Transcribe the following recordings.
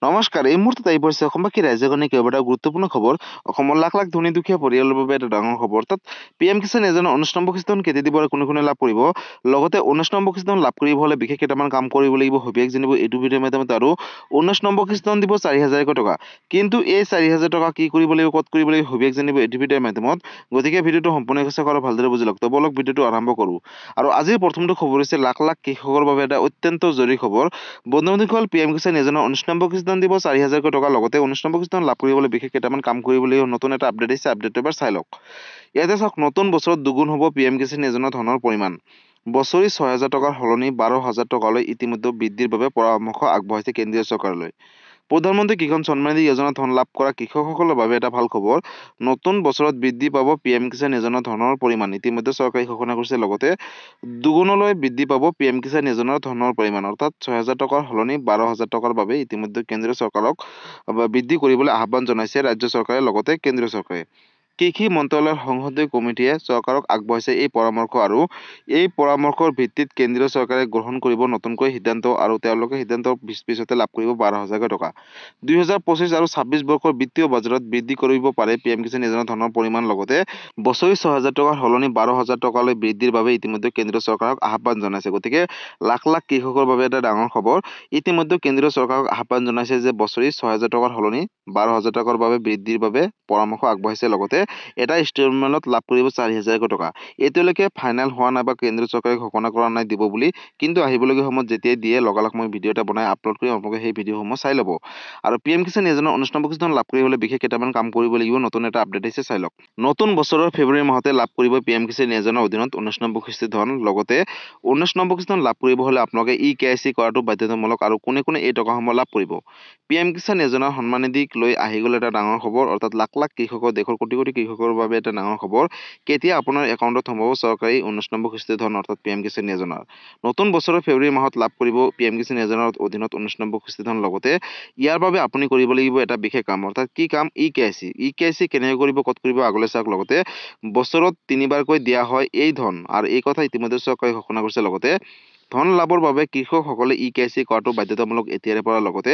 নমস্কাৰ, এই মুহূৰ্তত আহি পৰিছে অসমবাসী ৰাইজৰ কাৰণে কেইবাটাও গুৰুত্বপূৰ্ণ খবৰ। অসমৰ লাখ লাখ ধনী দুখীয়া পৰিয়ালৰ বাবে এটা ডাঙৰ খবৰ। অৰ্থাৎ PM কিষাণ যোজনা 19 নম্বৰ কিস্তিখন কেতিয়া দিব আৰু কোনে লাভ কৰিব। লগতে 19 নম্বৰ কিস্তিখন লাভ কৰিব হ'লে বিশেষ কেইটামান কাম কৰিব লাগিব। সবিশেষ জানিব এইটো ভিডিঅ'ৰ মাধ্যমত। আৰু 19 নম্বৰ কিস্তিখন দিব 4,000 টকা। কিন্তু এই 4,000 টকা কি কৰিব লাগিব, ক'ত কৰিব লাগিব, সবিশেষ জানিব এইটো ভিডিঅ'ৰ মাধ্যমত। গতিকে ভিডিঅ'টো সম্পূৰ্ণকৈ চাওক আৰু ভালদৰে বুজি লওক। বলক ভিডিঅ'টো আৰম্ভ কৰোঁ। আৰু আজিৰ প্ৰথমটো খবৰ হৈছে লাখ লাখ কৃষকৰ বাবে এটা অত্যন্ত জৰুৰী খবৰ। বন্ধুসকল, PM কিষাণ যোজনা 19 নম্বৰ কিস্তিখন দিব 4,000 টকা। লগতে 19 নম্বৰ কিস্তিখন লাভ কৰিবলৈ বিশেষ কেইটামান কাম কৰিব লাগিব। নতুন এটা আপডেট আহিছে, আপডেটটো এবাৰ চাই লওক। ইয়াতে চাওক, নতুন বছৰত দুগুণ হ'ব PM কিষাণ যোজনা ধনৰ পৰিমাণ। বছৰি 6,000 টকাৰ সলনি 12,000 টকালৈ ইতিমধ্যে বৃদ্ধিৰ বাবে পৰামৰ্শ আগবঢ়াইছে কেন্দ্ৰীয় চৰকাৰলৈ। প্ৰধানমন্ত্ৰী কিষাণ সন্মান নিধি যোজনা ধন লাভ কৰা কৃষকসকলৰ বাবে এটা ভাল খবৰ। নতুন বছৰত বৃদ্ধি পাব PM কিষাণ যোজনা ধনৰ পৰিমাণ। ইতিমধ্যে চৰকাৰে ঘোষণা কৰিছে। লগতে দুগুণলৈ বৃদ্ধি পাব PM কিষাণ যোজনাৰ ধনৰ পৰিমাণ। অৰ্থাৎ 6,000 টকাৰ সলনি 12,000 টকাৰ বাবে ইতিমধ্যে কেন্দ্ৰীয় চৰকাৰক বৃদ্ধি কৰিবলৈ আহ্বান জনাইছে ৰাজ্য চৰকাৰে, লগতে কেন্দ্ৰীয় চৰকাৰে। কৃষি মন্ত্ৰালয়ৰ সংসদীয় কমিটিয়ে চৰকাৰক আগবঢ়াইছে এই পৰামৰ্শ। আৰু এই পৰামৰ্শৰ ভিত্তিত কেন্দ্ৰীয় চৰকাৰে গ্ৰহণ কৰিব নতুনকৈ সিদ্ধান্ত। আৰু তেওঁলোকে সিদ্ধান্তৰ পিছতে লাভ কৰিব 12,000 টকা। 2025 আৰু 26 বৰ্ষৰ বিত্তীয় বাজাৰত বৃদ্ধি কৰিব পাৰে PM কিষাণ যোজনা ধনৰ পৰিমাণ। লগতে বছৰি 6,000 টকাৰ সলনি 12,000 টকালৈ বৃদ্ধিৰ বাবে ইতিমধ্যে কেন্দ্ৰীয় চৰকাৰক আহ্বান জনাইছে। গতিকে লাখ লাখ কৃষকৰ বাবে এটা ডাঙৰ খবৰ। ইতিমধ্যে কেন্দ্ৰীয় চৰকাৰক আহ্বান জনাইছে যে বছৰি 6,000 টকাৰ সলনি 12,000 টকাৰ বাবে বৃদ্ধিৰ বাবে পৰামৰ্শ আগবঢ়াইছে। লগতে এটা ইনষ্টলমেণ্টত লাভ কৰিব 4,000 টকা। এতিয়ালৈকে ফাইনেল হোৱা নাই বা কেন্দ্ৰীয় চৰকাৰে ঘোষণা কৰা নাই দিব বুলি। কিন্তু আহিবলগীয়া সময়ত যেতিয়াই দিয়ে লগালগ মই ভিডিঅ' এটা বনাই আপলোড কৰিম, আপোনালোকে সেই ভিডিঅ'সমূহ চাই ল'ব। আৰু PM কিষাণ যোজনা 19 নম্বৰ কিস্তিখন লাভ কৰিবলৈ বিশেষ কেইটামান কাম কৰিব লাগিব। নতুন এটা আপডেট আহিছে, চাই লওক। নতুন বছৰৰ ফেব্ৰুৱাৰী মাহতে লাভ কৰিব PM কিষাণ যোজনাৰ অধীনত 19 নম্বৰ কিস্তি ধন। লগতে 19 নম্বৰ কিস্তিখন লাভ কৰিব হ'লে আপোনালোকে KYC কৰাটো বাধ্যতামূলক। আৰু কোনে এই টকাসমূহ লাভ কৰিব। PM কিষাণ যোজনাৰ সন্মান নিধিক লৈ আহি গ'ল এটা ডাঙৰ খবৰ। অৰ্থাৎ লাখ লাখ কৃষকৰ, দেশৰ কোটি কোটি কৃষকৰ বাবে এটা ডাঙৰ খবৰ। কেতিয়া আপোনাৰ একাউণ্টত সোমাব চৰকাৰী 19 নম্বৰ কিস্তি ধন, অৰ্থাৎ PM কিষাণ যোজনাৰ। নতুন বছৰৰ ফেব্ৰুৱাৰী মাহত লাভ কৰিব PM কিষাণ যোজনাৰ অধীনত 19 নম্বৰ কিস্তি ধন। লগতে ইয়াৰ বাবে আপুনি কৰিব লাগিব এটা বিশেষ কাম। অৰ্থাৎ কি কাম? KYC কেনেকৈ কৰিব, ক'ত কৰিব, আগলৈ চাওক। লগতে বছৰত 3বাৰকৈ দিয়া হয় এই ধন। আৰু এই কথা ইতিমধ্যে চৰকাৰে ঘোষণা কৰিছে। লগতে ধন লাভৰ বাবে কৃষকসকলে KYC কৰাটো বাধ্যতামূলক এতিয়াৰে পৰা। লগতে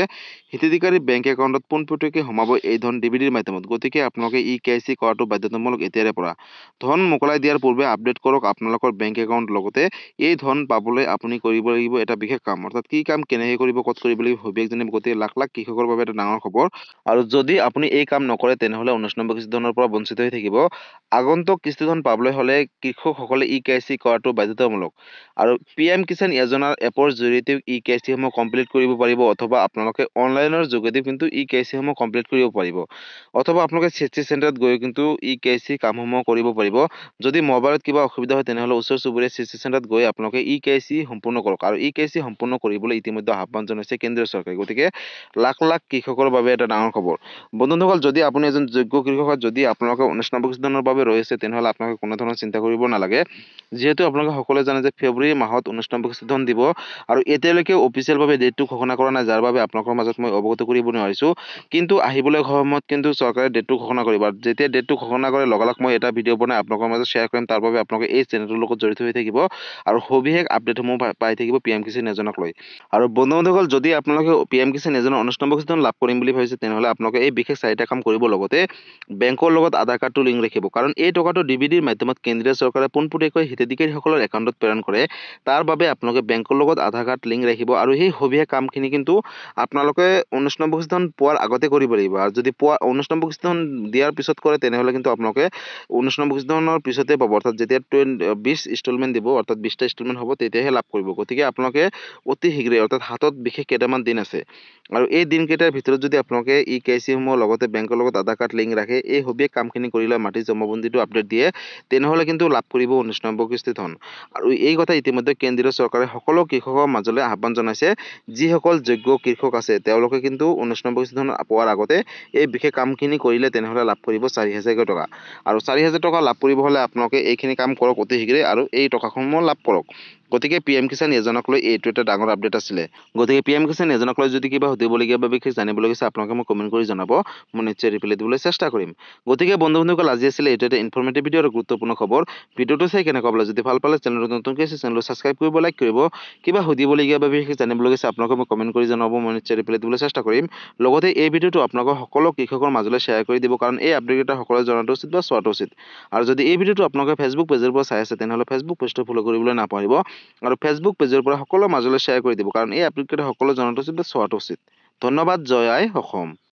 হিতাধিকাৰী বেংক একাউণ্টত পোনপটীয়াকৈ সোমাব এই ধন DBDৰ মাধ্যমত। গতিকে আপোনালোকে KYC কৰাটো বাধ্যতামূলক এতিয়াৰে পৰা। ধন মোকলাই দিয়াৰ পূৰ্বে আপডেট কৰক আপোনালোকৰ বেংক একাউণ্ট। লগতে এই ধন পাবলৈ আপুনি কৰিব লাগিব এটা বিশেষ কাম। অৰ্থাৎ কি কাম, কেনেকৈ কৰিব, ক'ত কৰিব লাগিব, সবিশেষ জানিব। গতিকে লাখ লাখ কৃষকৰ বাবে এটা ডাঙৰ খবৰ। আৰু যদি আপুনি এই কাম নকৰে তেনেহ'লে 19 নম্বৰ কিস্তি ধনৰ পৰা বঞ্চিত হৈ থাকিব। আগন্তুক কিস্তি ধন পাবলৈ হ'লে কৃষকসকলে KYC কৰাটো বাধ্যতামূলক। আৰু PM কিষাণ যোজনাৰ এপৰ জৰিয়তে KYC সমূহ কমপ্লিট কৰিব পাৰিব। অথবা আপোনালোকে অনলাইনৰ যোগেদি কিন্তু KYC সমূহ কমপ্লিট কৰিব পাৰিব। অথবা আপোনালোকে CSC চেণ্টাৰত গৈ কিন্তু KYC কামসমূহ কৰিব পাৰিব। যদি মোবাইলত কিবা অসুবিধা হয় তেনেহ'লে ওচৰ চুবুৰীয়া CSC চেণ্টাৰত গৈ আপোনালোকে KYC সম্পূৰ্ণ কৰক। আৰু KYC সম্পূৰ্ণ কৰিবলৈ ইতিমধ্যে আহ্বান জনাইছে কেন্দ্ৰীয় চৰকাৰে। গতিকে লাখ লাখ কৃষকৰ বাবে এটা ডাঙৰ খবৰ। বন্ধুসকল, যদি আপুনি এজন যোগ্য কৃষক হয়, যদি আপোনালোকে 19 নম্বৰ কিস্তি ধনৰ বাবে ৰৈ আছে, তেনেহ'লে আপোনালোকে কোনো ধৰণৰ চিন্তা কৰিব নালাগে। যিহেতু আপোনালোকে সকলোৱে জানে যে ফেব্ৰুৱাৰী মাহত 19 নম্বৰ কিস্তি ধন দিব। আৰু এতিয়ালৈকে অফিচিয়েলভাৱে ডেটটো ঘোষণা কৰা নাই, যাৰ বাবে আপোনালোকৰ মাজত মই অৱগত কৰিব নোৱাৰিছোঁ। কিন্তু আহিবলৈ সময়ত কিন্তু চৰকাৰে ডেটটো ঘোষণা কৰিব। আৰু যেতিয়া ডেটটো ঘোষণা কৰে লগালগ মই এটা ভিডিঅ' বনাই আপোনালোকৰ মাজত শ্বেয়াৰ কৰিম। তাৰ বাবে আপোনালোকে এই চেনেলটোৰ লগত জড়িত হৈ থাকিব আৰু সবিশেষ আপডেটসমূহ পাই থাকিব PM কিষাণ যোজনাক লৈ। আৰু বন্ধুসকল, যদি আপোনালোকে PM কিষাণ যোজনা 19 নম্বৰ কিস্তি ধন লাভ কৰিম বুলি ভাবিছে তেনেহ'লে আপোনালোকে এই বিশেষ 4টা কাম কৰিব। লগতে বেংকৰ লগত আধাৰ কাৰ্ডটো লিংক ৰাখিব। কাৰণ এই টকাটো DBDৰ মাধ্যমত কেন্দ্ৰীয় চৰকাৰে পোনপটীয়াকৈ হিতাধিকাৰীসকলৰ একাউণ্টত প্ৰেৰণ কৰে। তাৰ বাবে আপোনালোকে বেংকৰ লগত আধাৰ কাৰ্ড লিংক ৰাখিব। আৰু সেই সবিশেষ কামখিনি কিন্তু আপোনালোকে 19 নম্বৰ কিস্তি ধন পোৱাৰ আগতে কৰিব লাগিব। আৰু যদি 19 নম্বৰ কিস্তি ধন দিয়াৰ পিছত কৰে তেনেহ'লে কিন্তু আপোনালোকে 19 নম্বৰ কিস্তি ধনৰ পিছতে পাব। অৰ্থাৎ যেতিয়া 20 ইনষ্টলমেণ্ট দিব, অৰ্থাৎ 20টা ইনষ্টলমেণ্ট হ'ব, তেতিয়াহে লাভ কৰিব। গতিকে আপোনালোকে অতি শীঘ্ৰে, অৰ্থাৎ হাতত বিশেষ কেইটামান দিন আছে। আৰু এই দিনকেইটাৰ ভিতৰত যদি আপোনালোকে KYC সমূহ লগতে বেংকৰ লগত আধাৰ কাৰ্ড লিংক ৰাখে, এই সবিশেষ কামখিনি কৰি লৈ মাটি জমাবন্দীটো আপডেট দিয়ে, তেনেহ'লে কিন্তু লাভ কৰিব 19 নম্বৰ কিস্তি ধন। আৰু এই কথা ইতিমধ্যে কেন্দ্ৰীয় চৰকাৰে সকলো কৃষকৰ মাজলৈ আহ্বান জনাইছে। যিসকল যোগ্য কৃষক আছে তেওঁলোকে কিন্তু 19 নম্বৰ কিস্তি ধন পোৱাৰ আগতে এই বিশেষ কামখিনি কৰিলে তেনেহ'লে লাভ কৰিব 4,000 টকা। আৰু 4,000 টকা লাভ কৰিব হ'লে আপোনালোকে এইখিনি কাম কৰক অতি শীঘ্ৰে আৰু এই টকাসমূহ লাভ কৰক। গতিকে PM কিষাণ এজনক লৈ এইটো এটা ডাঙৰ আপডেট আছিলে। গতিকে PM কিষাণ এজনক লৈ যদি কিবা সুধিবলগীয়া বা বিশেষ জানিবলগীয়া আছে আপোনালোকে মোক কমেণ্ট কৰি জনাব, মই নিশ্চয় ৰিপ্লাই দিবলৈ চেষ্টা কৰিম। গতিকে বন্ধুসকল আজি আছিলে এইটো এটা ইনফৰ্মেটিভ ভিডিঅ' আৰু গুৰুত্বপূৰ্ণ খবৰ। ভিডিঅ'টো চাই কেনেকুৱা পালে, যদি ভাল পালে চেনেলটো নতুনকৈ আছে চেনেলটো ছাবস্ক্ৰাইব কৰিব, লাইক কৰিব। কিবা সুধিবলগীয়া বা বিশেষ জানিবলগীয়া আছে আপোনালোকে মোক কমেণ্ট কৰি জনাব, মই নিশ্চয় ৰিপ্লাই দিবলৈ চেষ্টা কৰিম। লগতে এই ভিডিঅ'টো আপোনালোকৰ সকলো কৃষকৰ মাজলৈ শ্বেয়াৰ কৰি দিব, কাৰণ এই আপডেটকেইটা সকলোৱে জনাটো উচিত বা চোৱাটো উচিত। আৰু যদি এই ভিডিঅ'টো আপোনালোকে ফেচবুক পেজৰ পৰা চাই আছে তেনেহ'লে ফেচবুক পেজটো ফ'ল' কৰিবলৈ নাপাহৰিব আৰু ফেচবুক পেজৰ পৰা সকলো মাজলৈ শ্বেয়াৰ কৰি দিব, কাৰণ এই আপডেটকেইটা সকলো জনাটো উচিত বা চোৱাটো উচিত। ধন্যবাদ। জয় আই অসম।